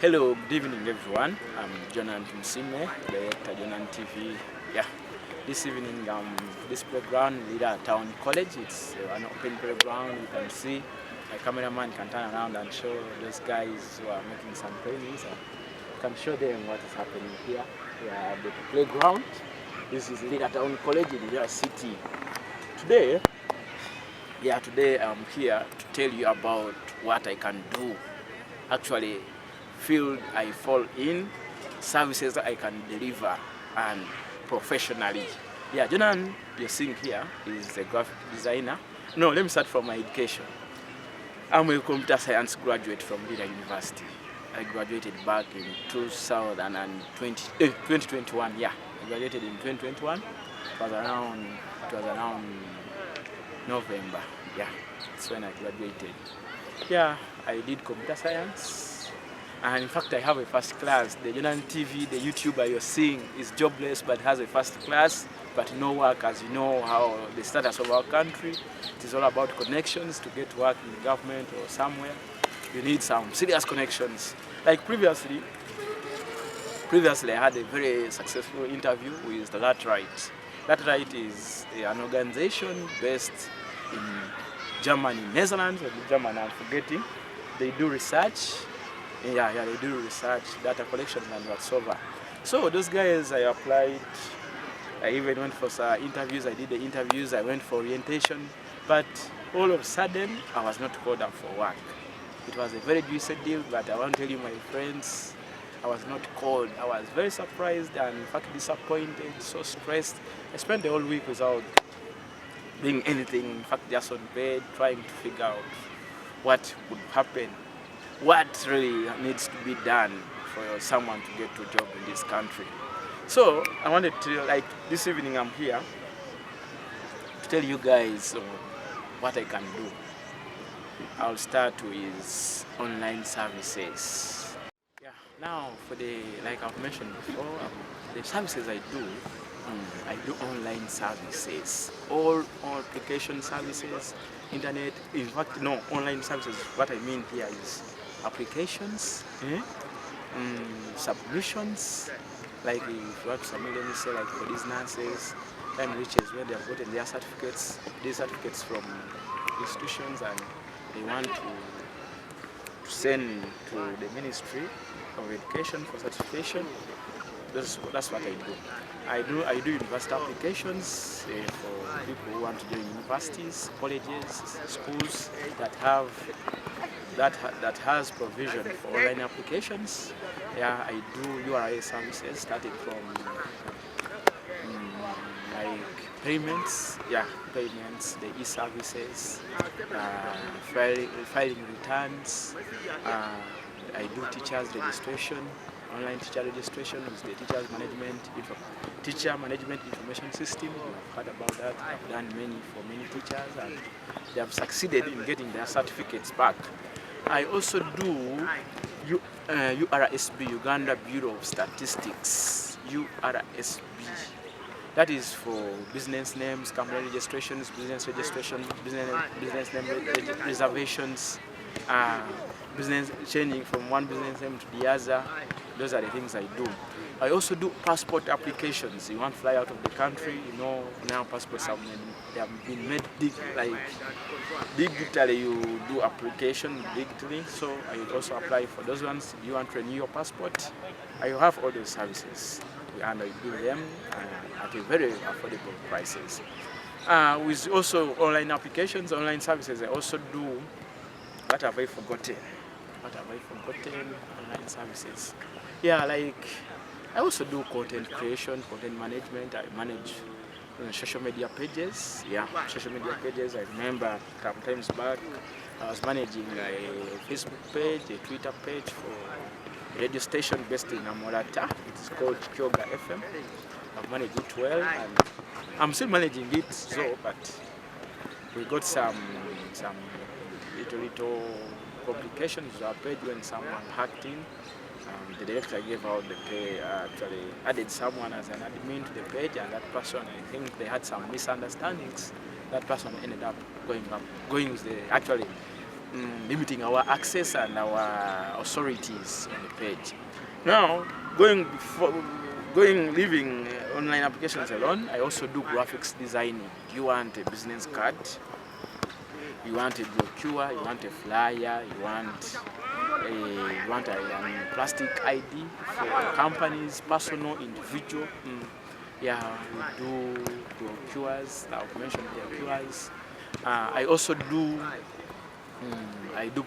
Hello, good evening everyone. I'm Johnan Tumusiime, director Johnan TV. Yeah, this evening this playground leader town college. It's an open playground. You can see my cameraman can turn around and show those guys who are making some trainings. I can show them what is happening here. We are at the playground. This is leader town college in your city. Today I'm here to tell you about what I can do. Actually, field I fall in, services I can deliver, and professionally. Yeah, Johnan, you're seeing here, is a graphic designer. No, let me start from my education. I'm a computer science graduate from Leader University. I graduated back in 2021. Yeah, I graduated in 2021. It was around November. Yeah, that's when I graduated. Yeah, I did computer science. And in fact, I have a first class. The Johnan TV, the YouTuber you're seeing, is jobless but has a first class, but no work. As you know how the status of our country, it is all about connections to get work in the government or somewhere. You need some serious connections. Like previously I had a very successful interview with the Latright. Latright is an organization based in Germany, Netherlands, or German, I'm forgetting. They do research. Yeah, they do research, data collection and whatsoever. So those guys, I applied. I even went for some interviews. I did the interviews. I went for orientation. But all of a sudden, I was not called up for work. It was a very juicy deal, but I want to tell you, my friends, I was not called. I was very surprised and in fact disappointed, so stressed. I spent the whole week without doing anything. In fact, just on bed, trying to figure out what would happen. What really needs to be done for someone to get to a job in this country. So I wanted to, like this evening I'm here to tell you guys what I can do. I'll start with online services. Yeah, now for like I've mentioned before, the services I do online services, all application services, internet, in fact no, online services. What I mean here is applications, submissions, like if you want to submit, let me say, like for these nurses, time reaches when they have gotten their certificates, these certificates from institutions, and they want to send to the Ministry of Education for certification. That's what I do. I do university applications for people who want to join universities, colleges, schools that has provision for online applications. Yeah, I do URA services, starting from like payments, the e-services, filing returns. I do teachers registration, online teacher registration with the teacher management information system. You've heard about that. I've done many for many teachers, and they have succeeded in getting their certificates back. I also do URSB, Uganda Bureau of Statistics, URSB. That is for business names, company registrations, business registration, business name reservations, business changing from one business name to the other. Those are the things I do. I also do passport applications. You want to fly out of the country, you know, now passports have been made digitally. You do application digitally, so I also apply for those ones. You want to renew your passport, I have all those services, and I do them at a very affordable prices. With also online applications, online services, I also do, what have I forgotten? Online services. Yeah, like I also do content creation, content management. I manage social media pages. Yeah, social media pages. I remember sometimes back I was managing a Facebook page, a Twitter page for a radio station based in Amorata. It is called Kyoga FM. I've managed it well, and I'm still managing it, so, but we got some little complications with our page when someone hacked in. The director gave out the pay, actually added someone as an admin to the page, and that person, I think they had some misunderstandings. That person ended up going with the, actually limiting our access and our authorities on the page. Now, leaving online applications alone, I also do graphics designing. You want a business card, you want a brochure, you want a flyer, you want a plastic ID for companies, personal, individual. Yeah, we do brochures, like I mentioned, brochures. I also do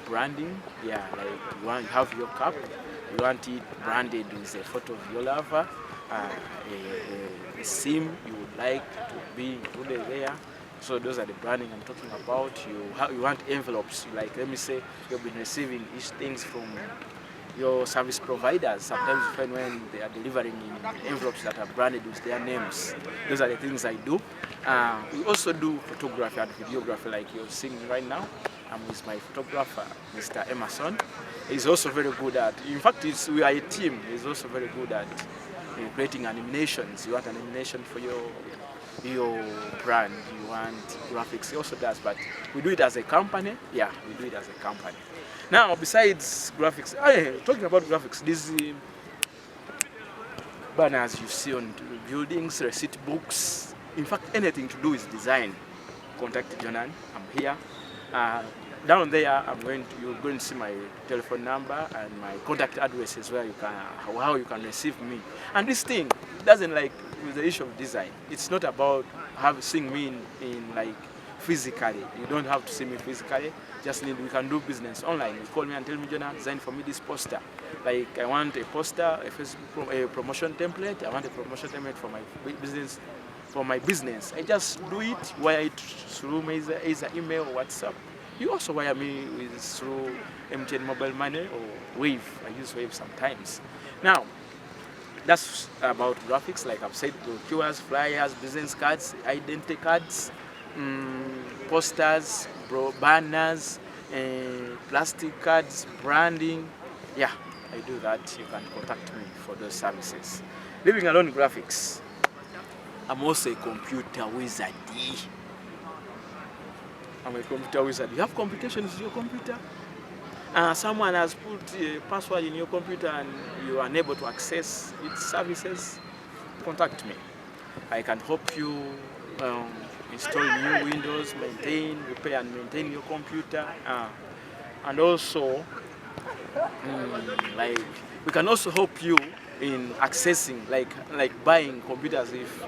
branding. Yeah, like you have your cup, you want it branded with a photo of your lover, a SIM you would like to be included there. So those are the branding I'm talking about. You want envelopes, like let me say you've been receiving these things from your service providers. Sometimes you find when they are delivering in envelopes that are branded with their names. Those are the things I do. We also do photography and videography like you're seeing right now. I'm with my photographer, Mr. Emerson. He's also very good at, in fact, we are a team. He's also very good at creating animations. You want an animation for your brand, you want graphics, he also does, but we do it as a company. Yeah, we do it as a company. Now, besides graphics, talking about graphics, these banners you see on buildings, receipt books, in fact, anything to do with design, contact Johnan. I'm here. Down there, you're going to see my telephone number and my contact addresses where how you can receive me. And this thing doesn't like with the issue of design. It's not about seeing me in like physically. You don't have to see me physically. We can do business online. You call me and tell me, Johnan, design for me this poster. Like I want a poster, a promotion template. I want a promotion template for my business. I just do it, wire it through either email or WhatsApp. You also wire me through MTN mobile money or Wave. I use Wave sometimes. Now, that's about graphics. Like I've said, brochures, flyers, business cards, identity cards, posters, banners, plastic cards, branding. Yeah, I do that. You can contact me for those services. Leaving alone graphics, I'm also a computer wizard. I'm a computer wizard. You have complications with your computer? Someone has put a password in your computer and you are unable to access its services, contact me. I can help you install new Windows, repair and maintain your computer. And also, we can also help you in accessing, like buying computers. If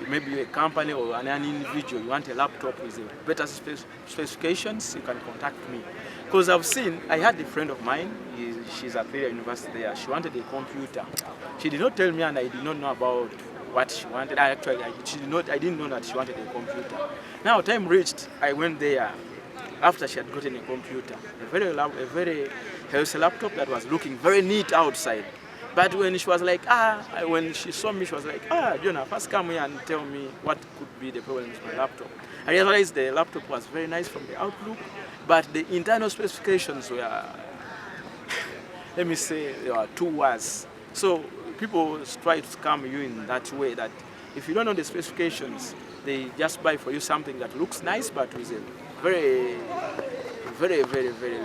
maybe a company or an individual, you want a laptop with a better specifications, you can contact me. Because I had a friend of mine, she's at the university there, she wanted a computer. She did not tell me and I did not know about what she wanted. I didn't know that she wanted a computer. Now time reached, I went there after she had gotten a computer, a very healthy laptop that was looking very neat outside. But when she was like, when she saw me, she was like, Johnan, first come here and tell me what could be the problem with my laptop. I realized the laptop was very nice from the outlook, but the internal specifications were, let me say, they were too worse. So people try to scam you in that way that if you don't know the specifications, they just buy for you something that looks nice, but with a very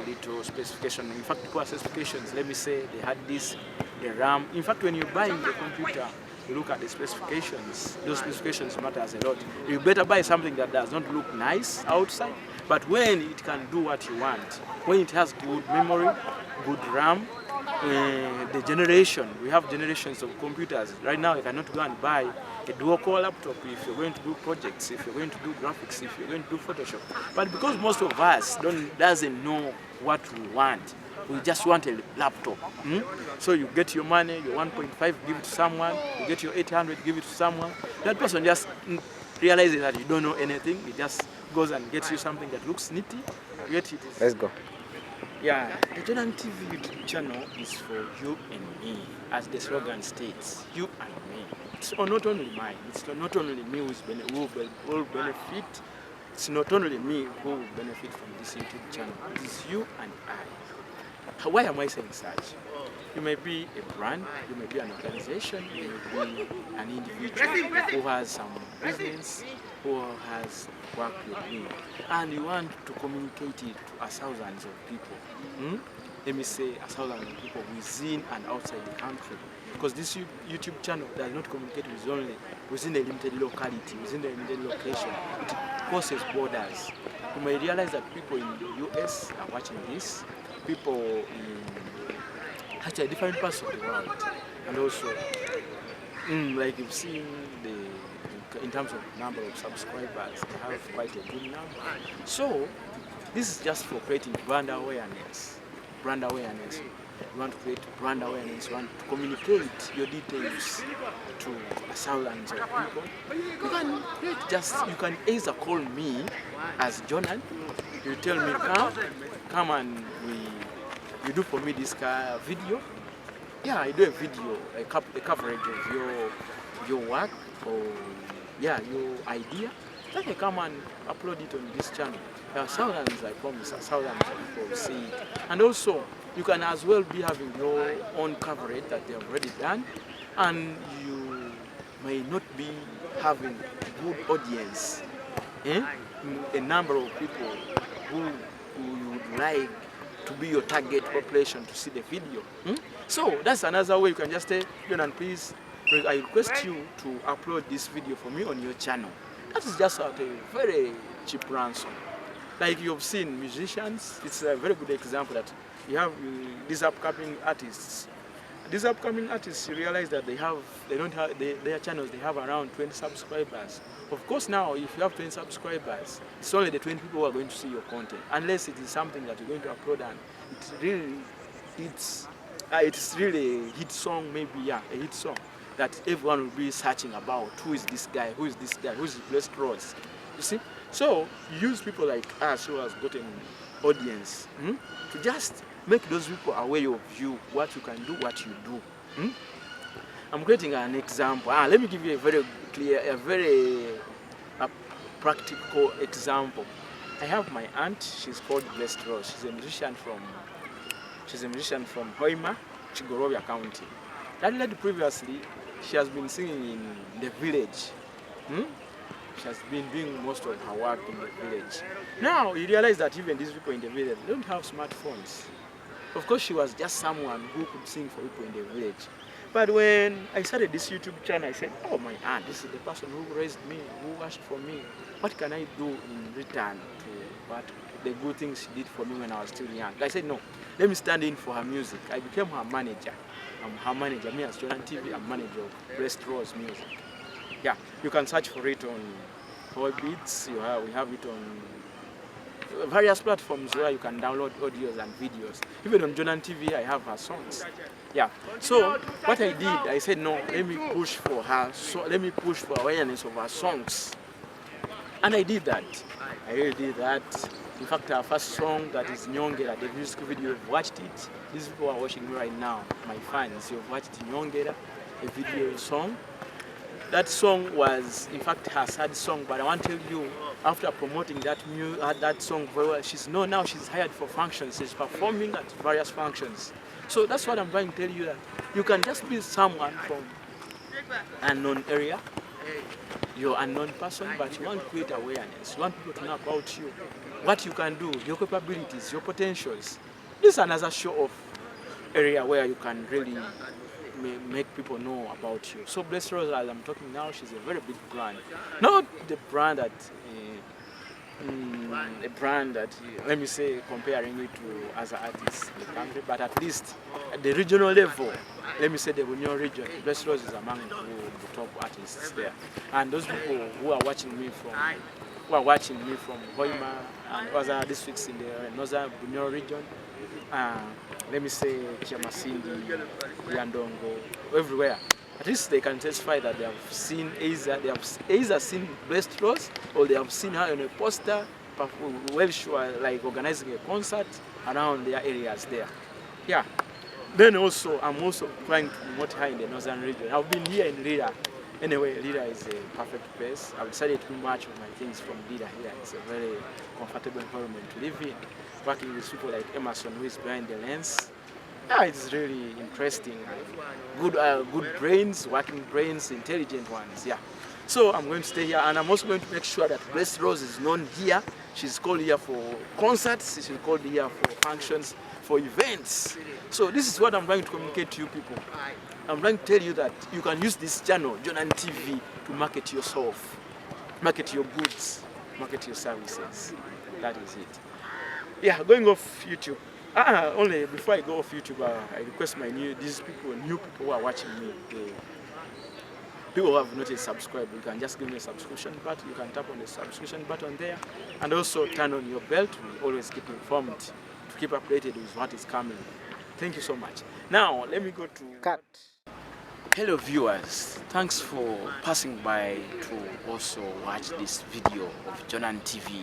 little specification. In fact, poor specifications. Let me say they had this, the RAM. In fact, when you're buying the computer, you look at the specifications. Those specifications matters a lot. You better buy something that does not look nice outside, but when it can do what you want, when it has good memory, good RAM, the generation, we have generations of computers. Right now, you cannot go and buy a dual-core laptop if you're going to do projects, if you're going to do graphics, if you're going to do Photoshop. But because most of us doesn't know what we want, we just want a laptop. So you get your money, your 1.5, give it to someone, you get your 800, give it to someone. That person just realizes that you don't know anything, he just goes and gets you something that looks nitty. Let's go. Yeah, the Johnan TV YouTube channel is for you and me, as the slogan states, you and me. It's not only mine, it's not only me who will benefit, it's not only me who will benefit from this YouTube channel, it is you and I. Why am I saying such? You may be a brand, you may be an organization, you may be an individual who has some business, who has worked with me, and you want to communicate it to thousands of people. Let me say thousands of people within and outside the country. Because this YouTube channel does not communicate with only within a limited locality, within a limited location. It crosses borders. You may realize that people in the US are watching this, people in actually different parts of the world, and also like you've seen in terms of number of subscribers, they have quite a good number. So this is just for creating brand awareness. Brand awareness. You want to create brand awareness, you want to communicate your details to thousands of people. You can create you can either call me as Johnan, you tell me come and you do for me this video. Yeah, I do a video, a coverage of your work or your idea. Then I come and upload it on this channel. There are thousands, I promise, thousands of people see it. And also, you can as well be having your own coverage that they have already done, and you may not be having a good audience. A number of people who you would like to be your target population to see the video. So that's another way you can just say, Johnan, please, I request you to upload this video for me on your channel. That is just at a very cheap ransom. Like you've seen musicians, it's a very good example that you have these upcoming artists. These upcoming artists, you realize that their channels, they have around 20 subscribers. Of course now, if you have 20 subscribers, it's only the 20 people who are going to see your content, unless it is something that you're going to upload and it's really a hit song, maybe a hit song that everyone will be searching about. Who is this guy? Who is this guy? Who is Blessed Rose? You see? So you use people like us who has got an audience to just make those people aware of you, what you can do, what you do. I'm creating an example. Let me give you a very clear, a very practical example. I have my aunt. She's called Blessed Rose. She's a musician from Hoima, Chigorovia County. That lady previously, she has been singing in the village. She has been doing most of her work in the village. Now you realize that even these people in the village don't have smartphones. Of course, she was just someone who could sing for people in the village. But when I started this YouTube channel, I said, oh, my aunt, this is the person who raised me, who watched for me. What can I do in return to the good things she did for me when I was still young? I said, no, let me stand in for her music. I became her manager. I'm her manager. Me as Johnan TV, I'm manager of Blessed Rose Music. Yeah, you can search for it on All Beats. We have it on various platforms where you can download audios and videos. Even on Johnan TV, I have her songs. Yeah. So what I did, I said, no, let me push for her. So let me push for awareness of her songs. And I did that. I really did that. In fact, our first song, that is Nyongera, the music video, you've watched it. These people are watching me right now, my fans. You've watched Nyongera, a video song. That song was, in fact, her sad song, but I want to tell you, after promoting that song very well, she's known now, she's hired for functions, she's performing at various functions. So that's what I'm trying to tell you, that you can just be someone from an unknown area, you're an unknown person, but you want to create awareness, you want people to know about you, what you can do, your capabilities, your potentials. This is another show-off area where you can really make people know about you. So Blessed Rose, as I'm talking now, she's a very big brand. Not the brand that, let me say, comparing it to other artists in the country, but at least at the regional level, let me say the Bunyoro region, Blessed Rose is among the top artists there. And those people who are watching me from Hoima and other districts in the northern Bunyoro region, let me say Chiamasindi, Yandongo, everywhere. At least they can testify that they have seen either seen Blessed Rose, or they have seen her on a poster while she was like organizing a concert around their areas there. Yeah. Then also I'm also trying to promote her in the northern region. I've been here in Lira. Anyway, Lira is a perfect place. I've decided to do much of my things from Lira here. It's a very comfortable environment to live in. Working with people like Emerson, who is behind the lens, Yeah, it's really interesting. Good, good brains, working brains, intelligent ones. Yeah. So I'm going to stay here, and I'm also going to make sure that Blessed Rose is known here. She's called here for concerts. She's called here for functions, for events. So this is what I'm going to communicate to you people. I'm going to tell you that you can use this channel, Johnan TV, to market yourself, market your goods, market your services. That is it. Yeah, going off YouTube. Only before I go off YouTube, I request these people, new people who are watching me, people who have not yet subscribed, you can just give me a subscription button. You can tap on the subscription button there, and also turn on your bell to always keep informed, to keep updated with what is coming. Thank you so much. Now, let me go to cut. Hello viewers, thanks for passing by to also watch this video of Johnan TV.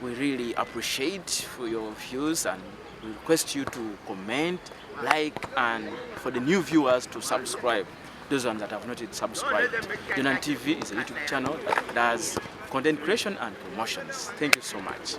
We really appreciate for your views, and we request you to comment, like, and for the new viewers to subscribe. Those ones that have not yet subscribed. Johnan TV is a YouTube channel that does content creation and promotions. Thank you so much.